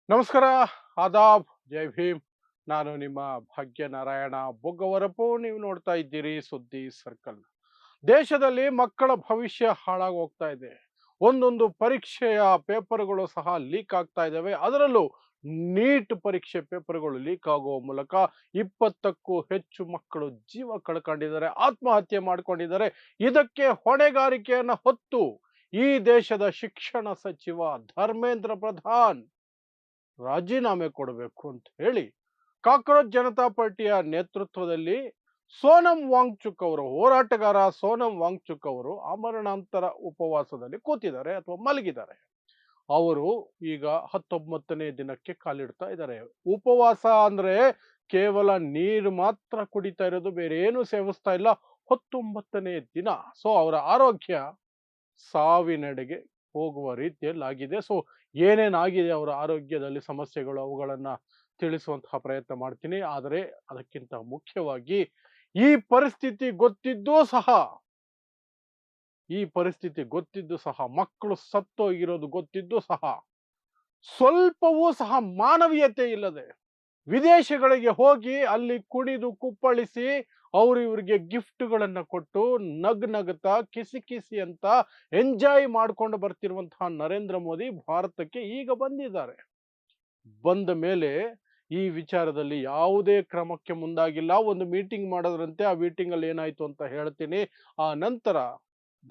ನಮಸ್ಕಾರ, ಆದಾಬ್, ಜೈ ಭೀಮ್. ನಾನು ನಿಮ್ಮ ಭಾಗ್ಯನಾರಾಯಣ ಬೊಗ್ಗವರಪು. ನೀವು ನೋಡ್ತಾ ಇದ್ದೀರಿ ಸುದ್ದಿ ಸರ್ಕಲ್. ದೇಶದಲ್ಲಿ ಮಕ್ಕಳ ಭವಿಷ್ಯ ಹಾಳಾಗಿ ಹೋಗ್ತಾ ಇದೆ. ಒಂದೊಂದು ಪರೀಕ್ಷೆಯ ಪೇಪರ್ಗಳು ಸಹ ಲೀಕ್ ಆಗ್ತಾ ಇದ್ದಾವೆ. ಅದರಲ್ಲೂ ನೀಟ್ ಪರೀಕ್ಷೆ ಪೇಪರ್ಗಳು ಲೀಕ್ ಆಗುವ ಮೂಲಕ 20ಕ್ಕೂ ಹೆಚ್ಚು ಮಕ್ಕಳು ಜೀವ ಕಳ್ಕೊಂಡಿದ್ದಾರೆ, ಆತ್ಮಹತ್ಯೆ ಮಾಡ್ಕೊಂಡಿದ್ದಾರೆ. ಇದಕ್ಕೆ ಹೊಣೆಗಾರಿಕೆಯನ್ನು ಹೊತ್ತು ಈ ದೇಶದ ಶಿಕ್ಷಣ ಸಚಿವ ಧರ್ಮೇಂದ್ರ ಪ್ರಧಾನ್ ರಾಜೀನಾಮೆ ಕೊಡಬೇಕು ಅಂತ ಹೇಳಿ ಕಾಕ್ರೋಚ್ ಜನತಾ ಪಾರ್ಟಿಯ ನೇತೃತ್ವದಲ್ಲಿ ಸೋನಂ ವಾಂಗ್ಚುಕ್ ಅವರು, ಹೋರಾಟಗಾರ ಸೋನಂ ವಾಂಗ್ಚುಕ್ ಅವರು ಆಮರಣಾಂತರ ಉಪವಾಸದಲ್ಲಿ ಕೂತಿದ್ದಾರೆ ಅಥವಾ ಮಲಗಿದ್ದಾರೆ. ಅವರು ಈಗ 19ನೇ ದಿನಕ್ಕೆ ಕಾಲಿಡ್ತಾ ಇದ್ದಾರೆ. ಉಪವಾಸ ಅಂದ್ರೆ ಕೇವಲ ನೀರು ಮಾತ್ರ ಕುಡಿತಾ ಇರೋದು, ಬೇರೆ ಏನು ಸೇವಿಸ್ತಾ ಇಲ್ಲ. 19ನೇ ದಿನ. ಸೊ ಅವರ ಆರೋಗ್ಯ ಸಾವಿನೆಡೆಗೆ ಹೋಗುವ ರೀತಿಯಲ್ಲಾಗಿದೆ. ಸೊ ಏನೇನಾಗಿದೆ ಅವರ ಆರೋಗ್ಯದಲ್ಲಿ ಸಮಸ್ಯೆಗಳು, ಅವುಗಳನ್ನ ತಿಳಿಸುವಂತಹ ಪ್ರಯತ್ನ ಮಾಡ್ತೀನಿ. ಆದರೆ ಅದಕ್ಕಿಂತ ಮುಖ್ಯವಾಗಿ ಈ ಪರಿಸ್ಥಿತಿ ಗೊತ್ತಿದ್ದೂ ಸಹ ಈ ಪರಿಸ್ಥಿತಿ ಗೊತ್ತಿದ್ದು ಸಹ ಮಕ್ಕಳು ಸತ್ತೋಗಿರೋದು ಗೊತ್ತಿದ್ದು ಸಹ ಸ್ವಲ್ಪವೂ ಸಹ ಮಾನವೀಯತೆ ಇಲ್ಲದೆ ವಿದೇಶಗಳಿಗೆ ಹೋಗಿ ಅಲ್ಲಿ ಕುಣಿದು ಕುಪ್ಪಳಿಸಿ ಅವರು ಇವರಿಗೆ ಗಿಫ್ಟ್ಗಳನ್ನ ಕೊಟ್ಟು ನಗ್ನಗ್ತಾ ಕಿಸಿ ಕಿಸಿ ಅಂತ ಎಂಜಾಯ್ ಮಾಡ್ಕೊಂಡು ಬರ್ತಿರುವಂತಹ ನರೇಂದ್ರ ಮೋದಿ ಭಾರತಕ್ಕೆ ಈಗ ಬಂದಿದ್ದಾರೆ. ಬಂದ ಮೇಲೆ ಈ ವಿಚಾರದಲ್ಲಿ ಯಾವುದೇ ಕ್ರಮಕ್ಕೆ ಮುಂದಾಗಿಲ್ಲ. ಒಂದು ಮೀಟಿಂಗ್ ಮಾಡೋದ್ರಂತೆ, ಆ ಮೀಟಿಂಗ್ ಅಲ್ಲಿ ಏನಾಯ್ತು ಅಂತ ಹೇಳ್ತೀನಿ. ಆ ನಂತರ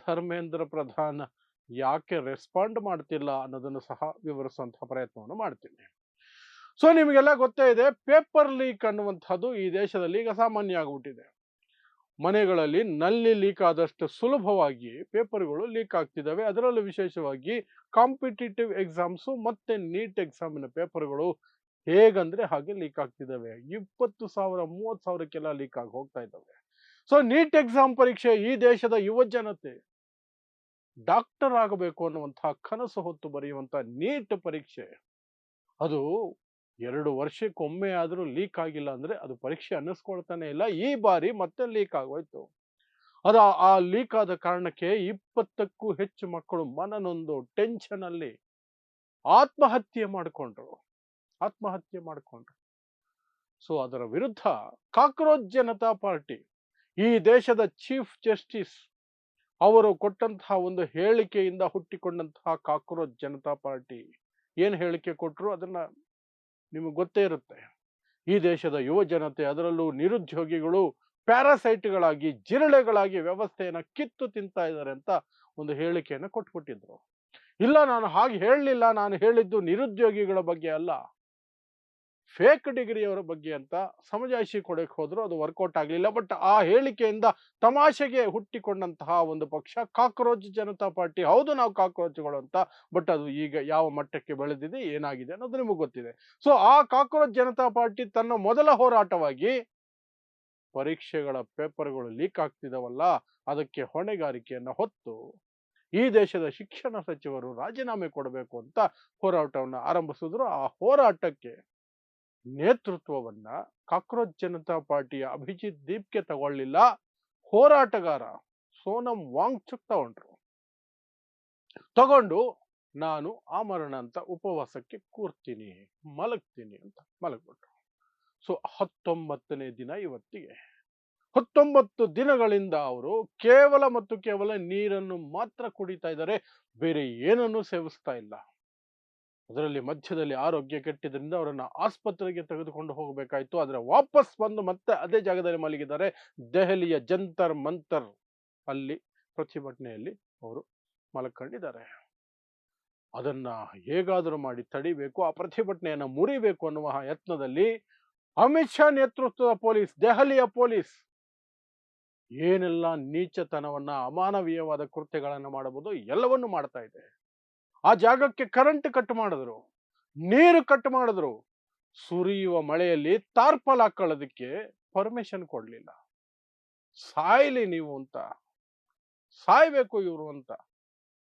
ಧರ್ಮೇಂದ್ರ ಪ್ರಧಾನ್ ಯಾಕೆ ರೆಸ್ಪಾಂಡ್ ಮಾಡ್ತಿಲ್ಲ ಅನ್ನೋದನ್ನು ಸಹ ವಿವರಿಸುವಂತಹ ಪ್ರಯತ್ನವನ್ನು ಮಾಡ್ತೀನಿ. ಸೊ ನಿಮಗೆಲ್ಲ ಗೊತ್ತೇ ಇದೆ, ಪೇಪರ್ ಲೀಕ್ ಅನ್ನುವಂಥದ್ದು ಈ ದೇಶದಲ್ಲಿ ಈಗ ಸಾಮಾನ್ಯ ಆಗಿಬಿಟ್ಟಿದೆ. ಮನೆಗಳಲ್ಲಿ ನಲ್ಲಿ ಲೀಕ್ ಆದಷ್ಟು ಸುಲಭವಾಗಿ ಪೇಪರ್ಗಳು ಲೀಕ್ ಆಗ್ತಿದ್ದಾವೆ. ಅದರಲ್ಲೂ ವಿಶೇಷವಾಗಿ ಕಾಂಪಿಟೇಟಿವ್ ಎಕ್ಸಾಮ್ಸು ಮತ್ತೆ ನೀಟ್ ಎಕ್ಸಾಮಿನ ಪೇಪರ್ಗಳು ಹೇಗಂದ್ರೆ ಹಾಗೆ ಲೀಕ್ ಆಗ್ತಿದ್ದಾವೆ. 20,000 30,000ಕ್ಕೆಲ್ಲ ಲೀಕ್ ಆಗಿ ಹೋಗ್ತಾ ಇದ್ದಾವೆ. ಸೊ ನೀಟ್ ಎಕ್ಸಾಮ್ ಪರೀಕ್ಷೆ ಈ ದೇಶದ ಯುವ ಜನತೆ ಡಾಕ್ಟರ್ ಆಗಬೇಕು ಅನ್ನುವಂತಹ ಕನಸು ಹೊತ್ತು ಬರೆಯುವಂತಹ ನೀಟ್ ಪರೀಕ್ಷೆ, ಅದು 2 ವರ್ಷಕ್ಕೊಮ್ಮೆ ಆದರೂ ಲೀಕ್ ಆಗಿಲ್ಲ ಅಂದ್ರೆ ಅದು ಪರೀಕ್ಷೆ ಅನ್ನಿಸ್ಕೊಳ್ತಾನೆ ಇಲ್ಲ. ಈ ಬಾರಿ ಮತ್ತೆ ಲೀಕ್ ಆಗೋಯ್ತು. ಅದು ಆ ಲೀಕ್ ಆದ ಕಾರಣಕ್ಕೆ 20ಕ್ಕೂ ಹೆಚ್ಚು ಮಕ್ಕಳು ಮನನೊಂದು ಟೆನ್ಷನ್ ಅಲ್ಲಿ ಆತ್ಮಹತ್ಯೆ ಮಾಡ್ಕೊಂಡ್ರು. ಸೊ ಅದರ ವಿರುದ್ಧ ಕಾಕ್ರೋಚ್ ಜನತಾ ಪಾರ್ಟಿ, ಈ ದೇಶದ ಚೀಫ್ ಜಸ್ಟಿಸ್ ಅವರು ಕೊಟ್ಟಂತಹ ಒಂದು ಹೇಳಿಕೆಯಿಂದ ಹುಟ್ಟಿಕೊಂಡಂತಹ ಕಾಕ್ರೋಚ್ ಜನತಾ ಪಾರ್ಟಿ ಏನ್ ಹೇಳಿಕೆ ಕೊಟ್ಟರು ಅದನ್ನ ನಿಮಗೆ ಗೊತ್ತೇ ಇರುತ್ತೆ. ಈ ದೇಶದ ಯುವ ಜನತೆ, ಅದರಲ್ಲೂ ನಿರುದ್ಯೋಗಿಗಳು ಪ್ಯಾರಾಸೈಟ್ಗಳಾಗಿ, ಜಿರಳೆಗಳಾಗಿ ವ್ಯವಸ್ಥೆಯನ್ನ ಕಿತ್ತು ತಿಂತಾ ಇದ್ದಾರೆ ಅಂತ ಒಂದು ಹೇಳಿಕೆಯನ್ನು ಕೊಟ್ಬಿಟ್ಟಿದ್ರು. ಇಲ್ಲ, ನಾನು ಹಾಗೆ ಹೇಳಲಿಲ್ಲ, ನಾನು ಹೇಳಿದ್ದು ನಿರುದ್ಯೋಗಿಗಳ ಬಗ್ಗೆ ಅಲ್ಲ, ಫೇಕ್ ಡಿಗ್ರಿಯವರ ಬಗ್ಗೆ ಅಂತ ಸಮಜಾಯಿಷಿ ಕೊಡಕ್ಕೆ ಹೋದ್ರು. ಅದು ವರ್ಕೌಟ್ ಆಗಲಿಲ್ಲ. ಬಟ್ ಆ ಹೇಳಿಕೆಯಿಂದ ತಮಾಷೆಗೆ ಹುಟ್ಟಿಕೊಂಡಂತಹ ಒಂದು ಪಕ್ಷ ಕಾಕ್ರೋಚ್ ಜನತಾ ಪಾರ್ಟಿ. ಹೌದು, ನಾವು ಕಾಕ್ರೋಚ್ಗಳು ಅಂತ. ಬಟ್ ಅದು ಈಗ ಯಾವ ಮಟ್ಟಕ್ಕೆ ಬೆಳೆದಿದೆ, ಏನಾಗಿದೆ ಅನ್ನೋದು ನಿಮಗೆ ಗೊತ್ತಿದೆ. ಸೊ ಆ ಕಾಕ್ರೋಚ್ ಜನತಾ ಪಾರ್ಟಿ ತನ್ನ ಮೊದಲ ಹೋರಾಟವಾಗಿ ಪರೀಕ್ಷೆಗಳ ಪೇಪರ್ಗಳು ಲೀಕ್ ಆಗ್ತಿದಾವಲ್ಲ, ಅದಕ್ಕೆ ಹೊಣೆಗಾರಿಕೆಯನ್ನು ಹೊತ್ತು ಈ ದೇಶದ ಶಿಕ್ಷಣ ಸಚಿವರು ರಾಜೀನಾಮೆ ಕೊಡಬೇಕು ಅಂತ ಹೋರಾಟವನ್ನು ಆರಂಭಿಸಿದ್ರು. ಆ ಹೋರಾಟಕ್ಕೆ ನೇತೃತ್ವವನ್ನ ಕಾಕ್ರೋಚ್ ಜನತಾ ಪಾರ್ಟಿಯ ಅಭಿಜಿತ್ ದೀಪ್ಗೆ ತಗೊಳ್ಳಿಲ್ಲ, ಹೋರಾಟಗಾರ ಸೋನಂ ವಾಂಗ್ಚುಕ್ ತಗೊಂಡು ನಾನು ಆಮರಣ ಅಂತ ಉಪವಾಸಕ್ಕೆ ಕೂರ್ತೀನಿ, ಮಲಗ್ತೀನಿ ಅಂತ ಮಲಗ್ಬಿಟ್ರು. ಸೊ 19ನೇ ದಿನ ಇವತ್ತಿಗೆ. 19 ದಿನಗಳಿಂದ ಅವರು ಕೇವಲ ಮತ್ತು ಕೇವಲ ನೀರನ್ನು ಮಾತ್ರ ಕುಡಿತಾ ಇದ್ದಾರೆ, ಬೇರೆ ಏನನ್ನೂ ಸೇವಿಸ್ತಾ ಇಲ್ಲ. ಅದರಲ್ಲಿ ಮಧ್ಯದಲ್ಲಿ ಆರೋಗ್ಯ ಕೆಟ್ಟಿದ್ರಿಂದ ಅವರನ್ನ ಆಸ್ಪತ್ರೆಗೆ ತೆಗೆದುಕೊಂಡು ಹೋಗಬೇಕಾಯ್ತು. ಆದ್ರೆ ವಾಪಸ್ ಬಂದು ಮತ್ತೆ ಅದೇ ಜಾಗದಲ್ಲಿ ಮಲಗಿದ್ದಾರೆ. ದೆಹಲಿಯ ಜಂತರ್ ಮಂತರ್ ಅಲ್ಲಿ ಪ್ರತಿಭಟನೆಯಲ್ಲಿ ಅವರು ಮಲ್ಕೊಂಡಿದ್ದಾರೆ. ಅದನ್ನ ಹೇಗಾದರೂ ಮಾಡಿ ತಡಿಬೇಕು, ಆ ಪ್ರತಿಭಟನೆಯನ್ನ ಮುರಿಬೇಕು ಅನ್ನುವ ಯತ್ನದಲ್ಲಿ ಅಮಿತ್ ಶಾ ನೇತೃತ್ವದ ಪೊಲೀಸ್, ದೆಹಲಿಯ ಪೊಲೀಸ್ ಏನೆಲ್ಲ ನೀಚತನವನ್ನ, ಅಮಾನವೀಯವಾದ ಕೃತ್ಯಗಳನ್ನು ಮಾಡಬಹುದು ಎಲ್ಲವನ್ನೂ ಮಾಡ್ತಾ ಇದೆ. ಆ ಜಾಗಕ್ಕೆ ಕರೆಂಟ್ ಕಟ್ ಮಾಡಿದ್ರು, ನೀರು ಕಟ್ ಮಾಡಿದ್ರು, ಸುರಿಯುವ ಮಳೆಯಲ್ಲಿ ತಾರ್ಪಲ್ ಹಾಕೊಳ್ಳೋದಕ್ಕೆ ಪರ್ಮಿಷನ್ ಕೊಡ್ಲಿಲ್ಲ. ಸಾಯ್ಲಿ ನೀವು ಅಂತ, ಸಾಯ್ಬೇಕು ಇವರು ಅಂತ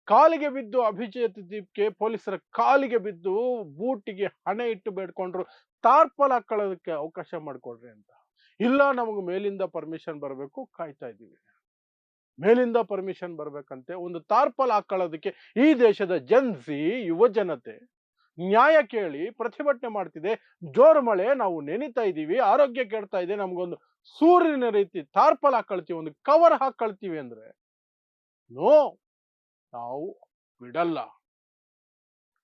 ಕಾಲಿಗೆ ಬಿದ್ದು ಅಭಿಜಿತ್ ದೀಪ್ಗೆ ಪೊಲೀಸರ ಕಾಲಿಗೆ ಬಿದ್ದು ಬೂಟಿಗೆ ಹಣೆ ಇಟ್ಟು ಬೇಡ್ಕೊಂಡ್ರು, ತಾರ್ಪಲ್ ಹಾಕೊಳ್ಳೋದಕ್ಕೆ ಅವಕಾಶ ಮಾಡಿಕೊಡ್ರಿ ಅಂತ. ಇಲ್ಲ, ನಮಗೆ ಮೇಲಿಂದ ಪರ್ಮಿಷನ್ ಬರಬೇಕು, ಕಾಯ್ತಾ ಇದ್ದೀವಿ. ಮೇಲಿಂದ ಪರ್ಮಿಷನ್ ಬರ್ಬೇಕಂತೆ ಒಂದು ತಾರ್ಪಲ್ ಹಾಕೊಳ್ಳೋದಕ್ಕೆ ಈ ದೇಶದ ಜನ್ಸಿ ಯುವ ಜನತೆ ನ್ಯಾಯ ಕೇಳಿ ಪ್ರತಿಭಟನೆ ಮಾಡ್ತಿದೆ. ಜೋರು ಮಳೆ, ನಾವು ನೆನಿತಾ ಇದ್ದೀವಿ, ಆರೋಗ್ಯ ಕೆಡ್ತಾ ಇದೆ, ನಮ್ಗೊಂದು ಸೂರ್ಯನ ರೀತಿ ಟಾರ್ಪಲ್ ಹಾಕೊಳ್ತೀವಿ, ಒಂದು ಕವರ್ ಹಾಕೊಳ್ತೀವಿ ಅಂದ್ರೆ ನೋ, ನಾವು ಬಿಡಲ್ಲ.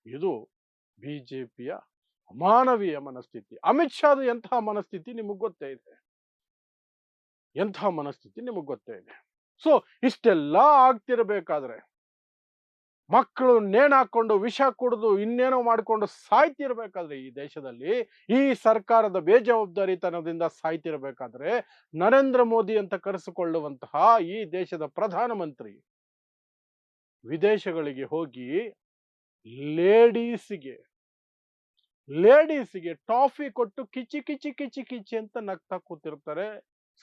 ಇದು ಬಿಜೆಪಿಯ ಅಮಾನವೀಯ ಮನಸ್ಥಿತಿ. ಅಮಿತ್ ಶಾದು ಎಂತಹ ಮನಸ್ಥಿತಿ ನಿಮಗೆ ಗೊತ್ತೇ ಇದೆ. ಎಂತಹ ಮನಸ್ಥಿತಿ ನಿಮಗೆ ಗೊತ್ತೇ ಇದೆ. ಸೊ ಇಷ್ಟೆಲ್ಲ ಆಗ್ತಿರ್ಬೇಕಾದ್ರೆ ಮಕ್ಕಳು ನೇಣಾಕೊಂಡು ವಿಷ ಕುಡಿದು ಇನ್ನೇನೋ ಮಾಡಿಕೊಂಡು ಸಾಯ್ತಿರ್ಬೇಕಾದ್ರೆ, ಈ ದೇಶದಲ್ಲಿ ಈ ಸರ್ಕಾರದ ಬೇಜವಾಬ್ದಾರಿತನದಿಂದ ಸಾಯ್ತಿರ್ಬೇಕಾದ್ರೆ, ನರೇಂದ್ರ ಮೋದಿ ಅಂತ ಕರೆಸಿಕೊಳ್ಳುವಂತಹ ಈ ದೇಶದ ಪ್ರಧಾನಮಂತ್ರಿ ವಿದೇಶಗಳಿಗೆ ಹೋಗಿ ಲೇಡೀಸ್ಗೆ ಟಾಫಿ ಕೊಟ್ಟು ಕಿಚಿ ಕಿಚಿ ಕಿಚಿ ಕಿಚಿ ಅಂತ ನಗ್ತಾ ಕೂತಿರ್ತಾರೆ,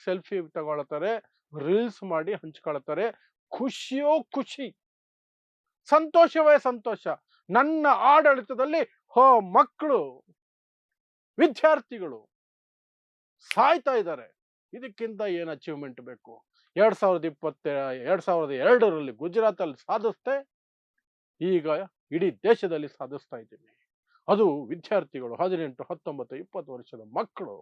ಸೆಲ್ಫಿ ತಗೊಳ್ತಾರೆ, ರೀಲ್ಸ್ ಮಾಡಿ ಹಂಚ್ಕೊಳ್ತಾರೆ. ಖುಷಿಯೋ ಖುಷಿ, ಸಂತೋಷವೇ ಸಂತೋಷ. ನನ್ನ ಆಡಳಿತದಲ್ಲಿ ಮಕ್ಕಳು, ವಿದ್ಯಾರ್ಥಿಗಳು ಸಾಯ್ತಾ ಇದ್ದಾರೆ, ಇದಕ್ಕಿಂತ ಏನು ಅಚೀವ್ಮೆಂಟ್ ಬೇಕು? 2002ರಲ್ಲಿ ಗುಜರಾತ್ ಅಲ್ಲಿ ಸಾಧಿಸ್ತೆ, ಈಗ ಇಡೀ ದೇಶದಲ್ಲಿ ಸಾಧಿಸ್ತಾ ಇದ್ದೀನಿ. ಅದು ವಿದ್ಯಾರ್ಥಿಗಳು 18, 19, 20 ವರ್ಷದ ಮಕ್ಕಳು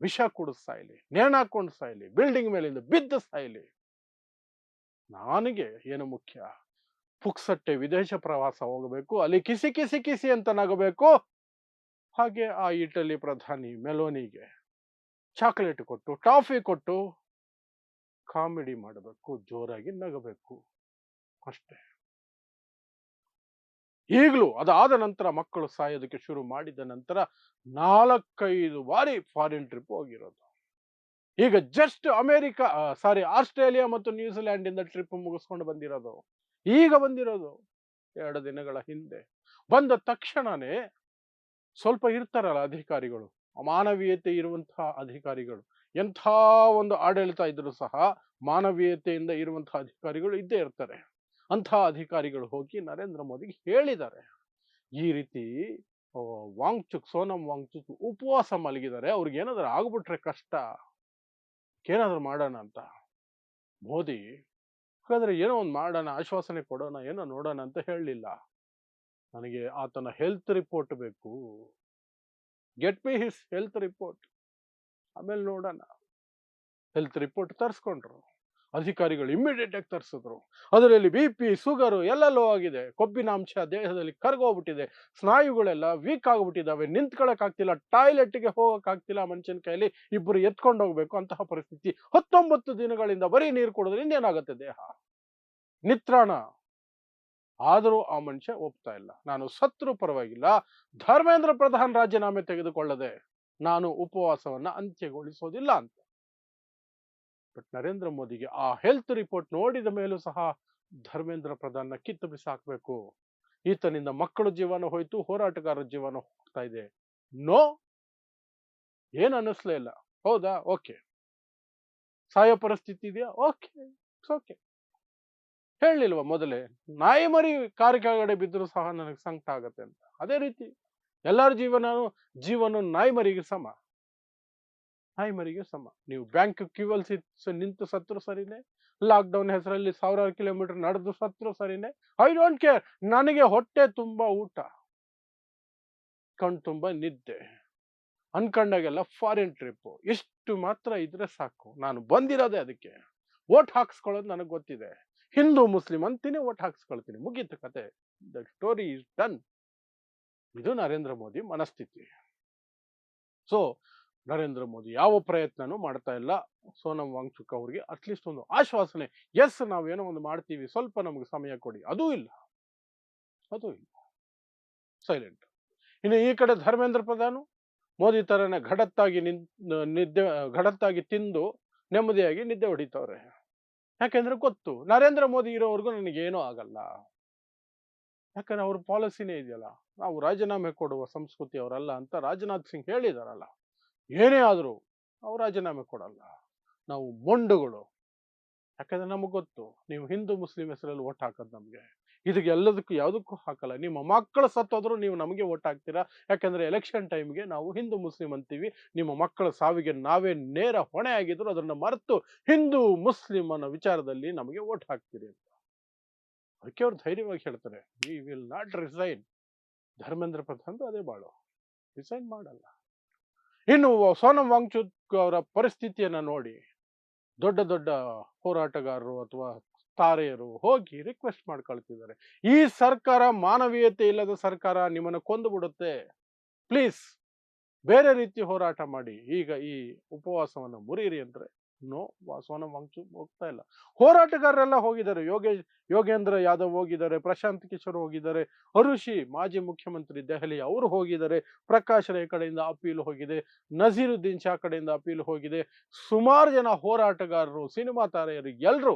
ವಿಷ ಕುಡಿದು ಸಾಯ್ಲಿ, ನೇಣಾಕೊಂಡು ಸಾಯ್ಲಿ, ಬಿಲ್ಡಿಂಗ್ ಮೇಲಿಂದ ಬಿದ್ದು ಸಾಯ್ಲಿ. ನನಗೆ ಏನು ಮುಖ್ಯ? ಪುಕ್ಸಟ್ಟೆ ವಿದೇಶ ಪ್ರವಾಸ ಹೋಗಬೇಕು, ಅಲ್ಲಿ ಕಿಸಿ ಕಿಸಿ ಕಿಸಿ ಅಂತ ನಗಬೇಕು. ಹಾಗೆ ಆ ಇಟಲಿ ಪ್ರಧಾನಿ ಮೆಲೋನಿಗೆ ಚಾಕ್ಲೇಟ್ ಕೊಟ್ಟು, ಟಾಫಿ ಕೊಟ್ಟು ಕಾಮಿಡಿ ಮಾಡಬೇಕು, ಜೋರಾಗಿ ನಗಬೇಕು, ಅಷ್ಟೇ. ಈಗಲೂ ಅದಾದ ನಂತರ ಮಕ್ಕಳು ಸಾಯೋದಕ್ಕೆ ಶುರು ಮಾಡಿದ ನಂತರ 4-5 ಬಾರಿ ಫಾರಿನ್ ಟ್ರಿಪ್ ಹೋಗಿರೋದು. ಈಗ ಜಸ್ಟ್ ಆಸ್ಟ್ರೇಲಿಯಾ ಮತ್ತು ನ್ಯೂಜಿಲ್ಯಾಂಡ್ ಇಂದ ಟ್ರಿಪ್ ಮುಗಿಸ್ಕೊಂಡು ಬಂದಿರೋದು. ಈಗ ಬಂದಿರೋದು 2 ದಿನಗಳ ಹಿಂದೆ. ಬಂದ ತಕ್ಷಣನೇ ಸ್ವಲ್ಪ ಇರ್ತಾರಲ್ಲ ಅಧಿಕಾರಿಗಳು, ಮಾನವೀಯತೆ ಇರುವಂತಹ ಅಧಿಕಾರಿಗಳು, ಎಂಥ ಒಂದು ಆಡಳಿತ ಇದ್ರೂ ಸಹ ಮಾನವೀಯತೆಯಿಂದ ಇರುವಂತಹ ಅಧಿಕಾರಿಗಳು ಇದ್ದೇ ಇರ್ತಾರೆ. ಅಂತಹ ಅಧಿಕಾರಿಗಳು ಹೋಗಿ ನರೇಂದ್ರ ಮೋದಿಗೆ ಹೇಳಿದ್ದಾರೆ, ಈ ರೀತಿ ಸೋನಂ ವಾಂಗ್ಚುಕ್ ಉಪವಾಸ ಮಲಗಿದ್ದಾರೆ, ಅವ್ರಿಗೆ ಏನಾದ್ರು ಆಗ್ಬಿಟ್ರೆ ಕಷ್ಟ, ಏನಾದ್ರು ಮಾಡೋಣ ಅಂತ. ಮೋದಿ ಹಾಗಾದ್ರೆ ಏನೋ ಒಂದು ಮಾಡೋಣ, ಆಶ್ವಾಸನೆ ಕೊಡೋಣ, ಏನೋ ನೋಡೋಣ ಅಂತ ಹೇಳಲಿಲ್ಲ. ನನಗೆ ಆತನ ಹೆಲ್ತ್ ರಿಪೋರ್ಟ್ ಬೇಕು, get me his health report, ಆಮೇಲೆ ನೋಡೋಣ. ಹೆಲ್ತ್ ರಿಪೋರ್ಟ್ ತರಿಸ್ಕೊಂಡ್ರು ಅಧಿಕಾರಿಗಳು, ಇಮ್ಮಿಡಿಯೇಟ್ ಆಗಿ ತರಿಸಿದ್ರು. ಅದರಲ್ಲಿ BP, ಶುಗರು ಎಲ್ಲ ಲೋ ಆಗಿದೆ, ಕೊಬ್ಬಿನಾಂಶ ದೇಹದಲ್ಲಿ ಕರಗೋಗ್ಬಿಟ್ಟಿದೆ, ಸ್ನಾಯುಗಳೆಲ್ಲ ವೀಕ್ ಆಗ್ಬಿಟ್ಟಿದ್ದಾವೆ, ನಿಂತ್ಕೊಳಕ್ ಆಗ್ತಿಲ್ಲ, ಟಾಯ್ಲೆಟ್ಗೆ ಹೋಗಕ್ ಆಗ್ತಿಲ್ಲ, ಮನುಷ್ಯನ ಕೈಯಲ್ಲಿ ಇಬ್ಬರು ಎತ್ಕೊಂಡು ಹೋಗ್ಬೇಕು ಅಂತಹ ಪರಿಸ್ಥಿತಿ. 19 ದಿನಗಳಿಂದ ಬರೀ ನೀರು ಕುಡಿದ್ರಿಂದ ಏನಾಗುತ್ತೆ? ದೇಹ ನಿತ್ರಾಣ. ಆದರೂ ಆ ಮನುಷ್ಯ ಒಪ್ತಾ ಇಲ್ಲ, ನಾನು ಸತ್ರು ಪರವಾಗಿಲ್ಲ, ಧರ್ಮೇಂದ್ರ ಪ್ರಧಾನ್ ರಾಜೀನಾಮೆ ತೆಗೆದುಕೊಳ್ಳದೆ ನಾನು ಉಪವಾಸವನ್ನ ಅಂತ್ಯಗೊಳಿಸೋದಿಲ್ಲ ಅಂತ. ಬಟ್ ನರೇಂದ್ರ ಮೋದಿಗೆ ಆ ಹೆಲ್ತ್ ರಿಪೋರ್ಟ್ ನೋಡಿದ ಮೇಲೂ ಸಹ ಧರ್ಮೇಂದ್ರ ಪ್ರಧಾನ್ನ ಕಿತ್ತು ಬಿಸಾಕ್ಬೇಕು. ಈತನಿಂದ ಮಕ್ಕಳ ಜೀವನ ಹೋಯ್ತು, ಹೋರಾಟಗಾರರ ಜೀವನ ಹೋಗ್ತಾ ಇದೆ. ನೋ, ಏನ್ ಅನ್ನಿಸ್ಲೇ ಇಲ್ಲ. ಹೌದಾ, ಓಕೆ. ಸಾಯೋ ಪರಿಸ್ಥಿತಿ ಇದೆಯಾ? Okay, okay. ಹೇಳಲಿಲ್ವಾ ಮೊದಲೇ? ನಾಯಿ ಮರಿ ಕಾರ್ ಕೆಳಗಡೆ ಬಿದ್ದರೂ ಸಹ ನನಗೆ ಸಂಕಟ ಆಗತ್ತೆ ಅಂತ. ಅದೇ ರೀತಿ ಎಲ್ಲರ ಜೀವನ ನಾಯಿ ಮರಿಗೆ ಸಮ. ನೀವು ಬ್ಯಾಂಕ್ ಕ್ಯೂ ಅಲ್ಲಿ ನಿಂತು ಸತ್ರು ಸರಿನೇ, ಲಾಕ್ಡೌನ್ ಹೆಸರಲ್ಲಿ 1000 ಕಿಲೋಮೀಟರ್ ನಡೆದು ಸತ್ರು ಸರಿನೇ, ಐ ಡೋಂಟ್ ಕೇರ್. ನನಗೆ ಹೊಟ್ಟೆ ತುಂಬಾ ಊಟ, ಕಣ್ ತುಂಬಾ ನಿದ್ದೆ, ಅನ್ಕೊಂಡಾಗೆಲ್ಲ ಫಾರಿನ್ ಟ್ರಿಪ್, ಇಷ್ಟು ಮಾತ್ರ ಇದ್ರೆ ಸಾಕು. ನಾನು ಬಂದಿರೋದೇ ಅದಕ್ಕೆ. ವೋಟ್ ಹಾಕ್ಸ್ಕೊಳ್ಳೋದು ನನಗೆ ಗೊತ್ತಿದೆ, ಹಿಂದೂ ಮುಸ್ಲಿಂ ಅಂತೀನಿ, ವೋಟ್ ಹಾಕ್ಸ್ಕೊಳ್ತೀನಿ, ಮುಗೀತು ಕತೆ. The story is done. ಇದು ನರೇಂದ್ರ ಮೋದಿ ಮನಸ್ಥಿತಿ. ಸೊ ನರೇಂದ್ರ ಮೋದಿ ಯಾವ ಪ್ರಯತ್ನನೂ ಮಾಡ್ತಾ ಇಲ್ಲ ಸೋನಂ ವಾಂಗ್ಚುಕ್ ಅವರಿಗೆ ಅಟ್ಲೀಸ್ಟ್ ಒಂದು ಆಶ್ವಾಸನೆ, ಎಸ್ ನಾವೇನೋ ಒಂದು ಮಾಡ್ತೀವಿ, ಸ್ವಲ್ಪ ನಮ್ಗೆ ಸಮಯ ಕೊಡಿ, ಅದೂ ಇಲ್ಲ. ಸೈಲೆಂಟ್. ಇನ್ನು ಈ ಕಡೆ ಧರ್ಮೇಂದ್ರ ಪ್ರಧಾನ್ ಮೋದಿ ತರನೇ ಘಡತ್ತಾಗಿ ತಿಂದು ನೆಮ್ಮದಿಯಾಗಿ ನಿದ್ದೆ ಹೊಡಿತವ್ರೆ. ಯಾಕೆಂದ್ರೆ ಗೊತ್ತು, ನರೇಂದ್ರ ಮೋದಿ ಇರೋವರೆಗೂ ನನಗೇನೂ ಆಗಲ್ಲ. ಯಾಕಂದ್ರೆ ಅವ್ರ ಪಾಲಿಸಿನೇ ಇದೆಯಲ್ಲ, ನಾವು ರಾಜೀನಾಮೆ ಕೊಡುವ ಸಂಸ್ಕೃತಿ ಅವರಲ್ಲ ಅಂತ ರಾಜನಾಥ್ ಸಿಂಗ್ ಹೇಳಿದಾರಲ್ಲ. ಏನೇ ಆದರೂ ನಾವು ರಾಜೀನಾಮೆ ಕೊಡಲ್ಲ, ನಾವು ಮೊಂಡುಗಳು. ಯಾಕಂದ್ರೆ ನಮಗೆ ಗೊತ್ತು, ನೀವು ಹಿಂದೂ ಮುಸ್ಲಿಂ ಹೆಸರಲ್ಲಿ ಓಟ್ ಹಾಕೋದು ನಮಗೆ, ಇದಕ್ಕೆ ಎಲ್ಲದಕ್ಕೂ ಯಾವುದಕ್ಕೂ ಹಾಕಲ್ಲ. ನಿಮ್ಮ ಮಕ್ಕಳು ಸತ್ತೋದ್ರು ನೀವು ನಮಗೆ ಓಟ್ ಹಾಕ್ತೀರಾ, ಯಾಕಂದ್ರೆ ಎಲೆಕ್ಷನ್ ಟೈಮ್ಗೆ ನಾವು ಹಿಂದೂ ಮುಸ್ಲಿಂ ಅಂತೀವಿ. ನಿಮ್ಮ ಮಕ್ಕಳ ಸಾವಿಗೆ ನಾವೇ ನೇರ ಹೊಣೆ ಆಗಿದ್ರು ಅದನ್ನ ಮರೆತು ಹಿಂದೂ ಮುಸ್ಲಿಂ ಅನ್ನೋ ವಿಚಾರದಲ್ಲಿ ನಮಗೆ ಓಟ್ ಹಾಕ್ತೀರಿ ಅಂತ. ಅದಕ್ಕೆ ಅವ್ರು ಧೈರ್ಯವಾಗಿ ಹೇಳ್ತಾರೆ, we will not resign, Dharmendra Pradhan ಅದೇ ಬಾಳು, ರಿಸೈನ್ ಮಾಡಲ್ಲ. ಇನ್ನು ಸೋನಂ ವಾಂಗ್ಚುಕ್ ಅವರ ಪರಿಸ್ಥಿತಿಯನ್ನ ನೋಡಿ, ದೊಡ್ಡ ದೊಡ್ಡ ಹೋರಾಟಗಾರರು ಅಥವಾ ತಾರೆಯರು ಹೋಗಿ ರಿಕ್ವೆಸ್ಟ್ ಮಾಡ್ಕೊಳ್ತಿದ್ದಾರೆ, ಈ ಸರ್ಕಾರ ಮಾನವೀಯತೆ ಇಲ್ಲದ ಸರ್ಕಾರ, ನಿಮ್ಮನ್ನ ಕೊಂದು ಬಿಡುತ್ತೆ, ಪ್ಲೀಸ್ ಬೇರೆ ರೀತಿ ಹೋರಾಟ ಮಾಡಿ, ಈಗ ಈ ಉಪವಾಸವನ್ನ ಮುರಿಯಿರಿ ಅಂದ್ರೆ ನೋ, ಸೋನಂ ವಾಂಗ್ಚುಕ್ ಹೋಗ್ತಾ ಇಲ್ಲ. ಹೋರಾಟಗಾರರೆಲ್ಲ ಹೋಗಿದ್ದಾರೆ, ಯೋಗೇಂದ್ರ ಯಾದವ್ ಹೋಗಿದ್ದಾರೆ, ಪ್ರಶಾಂತ್ ಕಿಶೋರ್ ಹೋಗಿದ್ದಾರೆ, ಅರುಷಿ ಮಾಜಿ ಮುಖ್ಯಮಂತ್ರಿ ದೆಹಲಿ ಅವರು ಹೋಗಿದ್ದಾರೆ, ಪ್ರಕಾಶ್ ರೈ ಕಡೆಯಿಂದ ಅಪೀಲ್ ಹೋಗಿದೆ, ನಜೀರುದ್ದೀನ್ ಶಾ ಕಡೆಯಿಂದ ಅಪೀಲ್ ಹೋಗಿದೆ, ಸುಮಾರು ಜನ ಹೋರಾಟಗಾರರು, ಸಿನಿಮಾ ತಾರೆಯರು, ಎಲ್ರು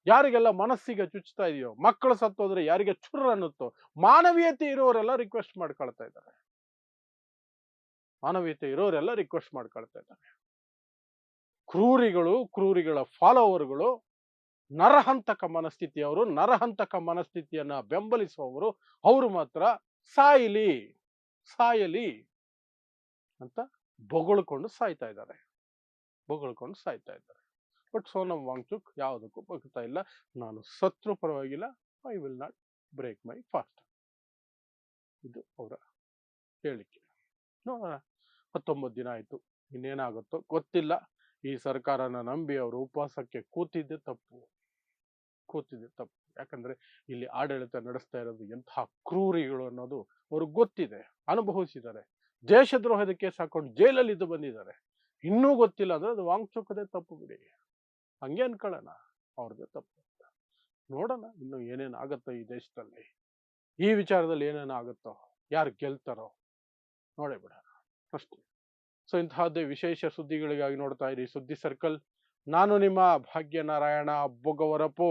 ಯಾರಿಗೆಲ್ಲ ಮನಸ್ಸಿಗೆ ಚುಚ್ತಾ ಇದೆಯೋ, ಮಕ್ಕಳು ಸತ್ತೋದ್ರೆ ಯಾರಿಗೆ ಚುರ್ ಅನ್ನುತ್ತೋ, ಮಾನವೀಯತೆ ಇರೋರೆಲ್ಲ ರಿಕ್ವೆಸ್ಟ್ ಮಾಡ್ಕೊಳ್ತಾ ಇದ್ದಾರೆ, ಮಾನವೀಯತೆ ಇರೋರೆಲ್ಲ ರಿಕ್ವೆಸ್ಟ್ ಮಾಡ್ಕೊಳ್ತಾ ಇದ್ದಾರೆ. ಕ್ರೂರಿಗಳು, ಕ್ರೂರಿಗಳ ಫಾಲೋವರ್ಗಳು, ನರಹಂತಕ ಮನಸ್ಥಿತಿಯವರು, ನರಹಂತಕ ಮನಸ್ಥಿತಿಯನ್ನ ಬೆಂಬಲಿಸುವವರು, ಅವರು ಮಾತ್ರ ಸಾಯಲಿ ಸಾಯಲಿ ಅಂತ ಬೊಗಳ್ಕೊಂಡು ಸಾಯ್ತಾ ಇದ್ದಾರೆ, ಬೊಗಳ್ಕೊಂಡು ಸಾಯ್ತಾ ಇದ್ದಾರೆ. ಬಟ್ ಸೋನಂ ವಾಂಗ್ಚುಕ್ ಯಾವುದಕ್ಕೂ ಬಗ್ತಾ ಇಲ್ಲ, ನಾನು ಸತ್ರು ಪರವಾಗಿಲ್ಲ, I will not break my fast, ಇದು ಅವರ ಹೇಳಿಕೆ. ನೋಡೋಣ, 19 ದಿನ ಆಯ್ತು, ಇನ್ನೇನಾಗುತ್ತೋ ಗೊತ್ತಿಲ್ಲ. ಈ ಸರ್ಕಾರನ ನಂಬಿ ಅವರು ಉಪವಾಸಕ್ಕೆ ಕೂತಿದ್ದೆ ತಪ್ಪು. ಯಾಕಂದ್ರೆ ಇಲ್ಲಿ ಆಡಳಿತ ನಡೆಸ್ತಾ ಇರೋದು ಎಂತಹ ಕ್ರೂರಿಗಳು ಅನ್ನೋದು ಅವ್ರಿಗೆ ಗೊತ್ತಿದೆ, ಅನುಭವಿಸಿದ್ದಾರೆ. ದೇಶದ್ರೋಹದ ಕೇಸ್ ಹಾಕೊಂಡು ಜೈಲಲ್ಲಿ ಇದ್ದು ಬಂದಿದ್ದಾರೆ. ಇನ್ನೂ ಗೊತ್ತಿಲ್ಲ ಅಂದ್ರೆ ಅದು ವಾಂಗ್ಚುಕ್ದೇ ತಪ್ಪು ಬಿಡಿ, ಹಂಗೆ ಅನ್ಕೊಳ್ಳೋಣ, ಅವ್ರದ್ದೇ ತಪ್ಪು. ನೋಡೋಣ ಇನ್ನು ಏನೇನು ಆಗುತ್ತೋ ಈ ದೇಶದಲ್ಲಿ, ಈ ವಿಚಾರದಲ್ಲಿ ಏನೇನು ಆಗುತ್ತೋ, ಯಾರು ಗೆಲ್ತಾರೋ ನೋಡೇ ಬಿಡೋಣ ಅಷ್ಟೇ. ಸೊ ಇಂತಹದ್ದೇ ವಿಶೇಷ ಸುದ್ದಿಗಳಿಗಾಗಿ ನೋಡ್ತಾ ಇರಿ ಸುದ್ದಿ ಸರ್ಕಲ್. ನಾನು ನಿಮ್ಮ ಭಾಗ್ಯನಾರಾಯಣ ಬೊಗವರಪು.